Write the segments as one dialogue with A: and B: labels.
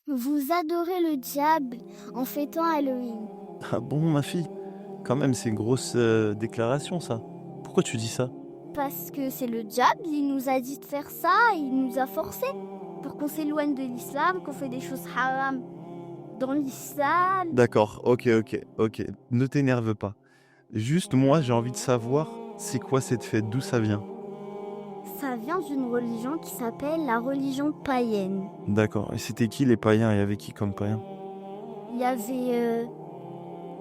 A: Vous adorez le diable en fêtant Halloween.
B: Ah bon, ma fille? Quand même, c'est une grosse déclaration, ça. Pourquoi tu dis ça?
A: Parce que c'est le diable, il nous a dit de faire ça, il nous a forcé pour qu'on s'éloigne de l'islam, qu'on fait des choses haram dans l'islam.
B: D'accord, ok. Ne t'énerve pas. Juste, moi, j'ai envie de savoir, c'est quoi cette fête? D'où ça vient?
A: Ça vient d'une religion qui s'appelle la religion païenne.
B: D'accord. Et c'était qui les païens? Il y avait qui comme païens?
A: Il y avait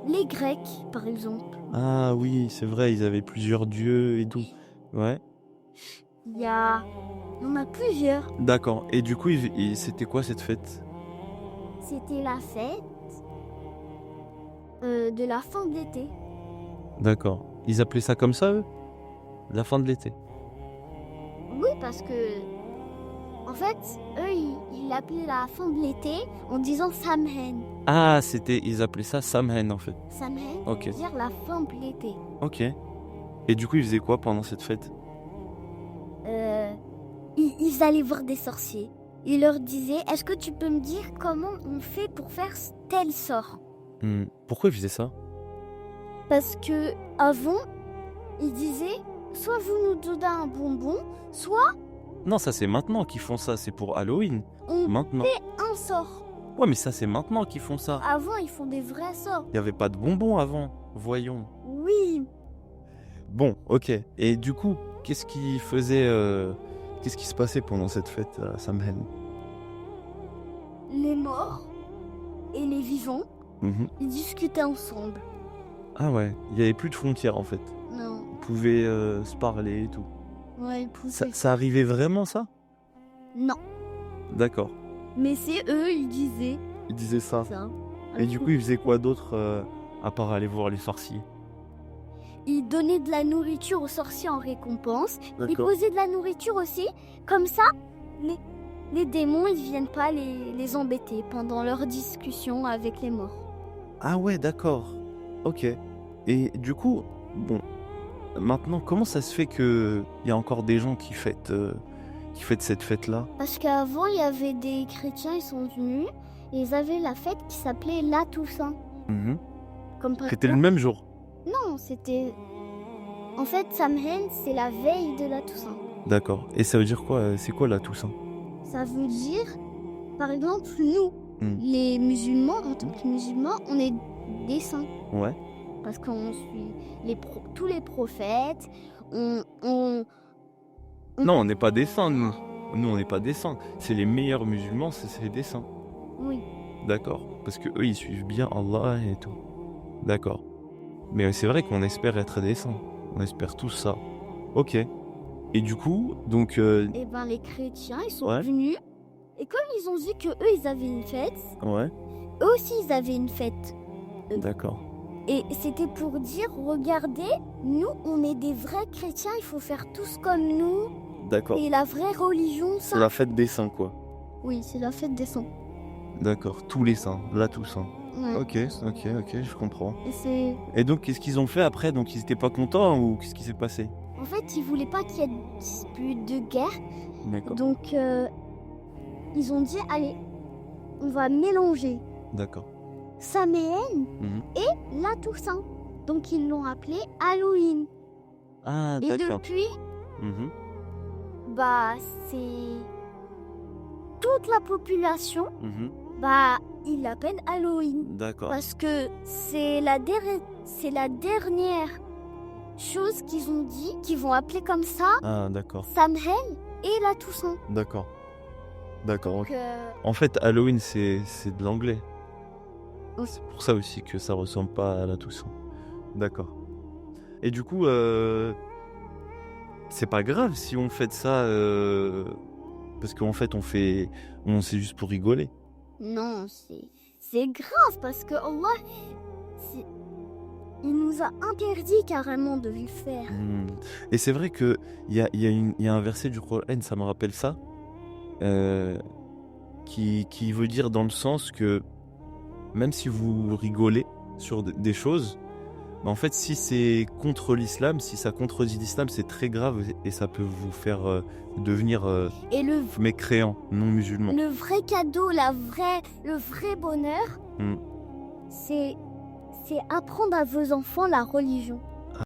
A: les Grecs, par exemple.
B: Ah oui, c'est vrai, ils avaient plusieurs dieux et tout. Ouais.
A: Il y en a plusieurs.
B: D'accord. Et du coup, c'était quoi cette fête?
A: C'était la fête de la fin de l'été.
B: D'accord. Ils appelaient ça comme ça, eux? La fin de l'été.
A: Oui, parce que en fait, eux, ils l'appelaient la fin de l'été en disant Samhain.
B: Ah, ils appelaient ça Samhain, en fait.
A: Samhain,
B: Ok.
A: veut dire la fin de l'été.
B: Ok. Et du coup, ils faisaient quoi pendant cette fête?
A: Ils allaient voir des sorciers. Ils leur disaient, est-ce que tu peux me dire comment on fait pour faire tel sort?
B: Pourquoi ils faisaient ça?
A: Parce que avant, ils disaient, soit vous nous donnez un bonbon, soit
B: Non, ça c'est maintenant qu'ils font ça, c'est pour Halloween.
A: on
B: Maintenant.
A: fait un sort.
B: Ouais, mais ça c'est maintenant qu'ils font ça.
A: Avant, ils font des vrais sorts.
B: Il n'y avait pas de bonbons avant. Voyons.
A: Oui,
B: Bon, ok. Et du coup, qu'est-ce qu'ils faisaient qu'est-ce qui se passait pendant cette fête à Samhain?
A: les morts et les vivants,
B: Mhm.
A: ils discutaient ensemble.
B: Ah ouais, il n'y avait plus de frontières en fait.
A: Non,
B: Ils pouvaient se parler et tout.
A: ouais, ils
B: Ça,
A: pouvaient.
B: ça arrivait vraiment ça?
A: Non,
B: D'accord.
A: mais c'est eux, ils disaient
B: Ils disaient ça.
A: ça.
B: Et du coup, ils faisaient quoi d'autre à part aller voir les sorciers?
A: Ils donnaient de la nourriture aux sorciers en récompense. Ils
B: D'accord.
A: posaient de la nourriture aussi. Comme ça, les démons, ils viennent pas les embêter pendant leur discussion avec les morts.
B: Ah ouais, d'accord. Ok. Et du coup, bon, maintenant, comment ça se fait qu'il y a encore des gens qui fêtent cette fête-là?
A: Parce qu'avant, il y avait des chrétiens, ils sont venus. Et ils avaient la fête qui s'appelait la Toussaint.
B: Mhm.
A: Comme par
B: C'était le
A: exemple-
B: même jour.
A: Non, c'était... En fait, Samhain, c'est la veille de la Toussaint.
B: D'accord. Et ça veut dire quoi? C'est quoi la Toussaint?
A: Ça veut dire, par exemple, nous,
B: Hmm.
A: les musulmans, en tant que musulmans, on est des saints.
B: Ouais.
A: Parce qu'on suit tous les prophètes. On...
B: Non, on n'est pas des saints, nous. Nous, on n'est pas des saints. C'est les meilleurs musulmans, c'est des saints.
A: Oui.
B: D'accord. Parce que eux, ils suivent bien Allah et tout. D'accord. Mais c'est vrai qu'on espère être des saints. On espère tous ça. Ok. Et du coup, donc...
A: Et ben les chrétiens, ils sont
B: Ouais.
A: venus. Et comme ils ont vu que eux, ils avaient une fête,
B: Ouais.
A: eux aussi, ils avaient une fête.
B: D'accord.
A: Et c'était pour dire, regardez, nous, on est des vrais chrétiens, il faut faire tous comme nous.
B: D'accord.
A: Et la vraie religion,
B: C'est
A: ça...
B: la fête des saints, quoi.
A: Oui, c'est la fête des saints.
B: D'accord. Tous les saints. La Toussaint.
A: Ouais.
B: Ok, je comprends.
A: Et c'est...
B: Et donc, qu'est-ce qu'ils ont fait après? Donc, ils étaient pas contents ou qu'est-ce qui s'est passé?
A: En fait, ils voulaient pas qu'il y ait de dispute, de guerre.
B: D'accord.
A: Donc, ils ont dit, allez, on va mélanger
B: D'accord.
A: Samhain
B: Mhm.
A: et la Toussaint. Donc, ils l'ont appelé Halloween.
B: Ah,
A: Et
B: d'accord.
A: depuis,
B: Mhm.
A: bah, c'est toute la population,
B: Mhm.
A: bah, ils l'appellent Halloween.
B: D'accord.
A: Parce que c'est la dernière chose qu'ils ont dit, qu'ils vont appeler comme ça
B: Ah, d'accord.
A: Samhain et la Toussaint.
B: D'accord. D'accord.
A: Donc,
B: En fait, Halloween, c'est de l'anglais.
A: Oui.
B: C'est pour ça aussi que ça ressemble pas à la Toussaint. D'accord. Et du coup, c'est pas grave si on fait ça, parce qu'en fait, c'est juste pour rigoler.
A: non, c'est grave parce que Allah, il nous a interdit carrément de le faire.
B: Et c'est vrai que il y a un verset du Coran, ça me rappelle ça, qui veut dire dans le sens que même si vous rigolez sur des choses, Bah, en fait, si c'est contre l'islam, si ça contredit l'islam, c'est très grave et ça peut vous faire devenir
A: Et
B: mécréant, non musulman.
A: le vrai cadeau, le vrai bonheur,
B: Mm.
A: c'est apprendre à vos enfants la religion.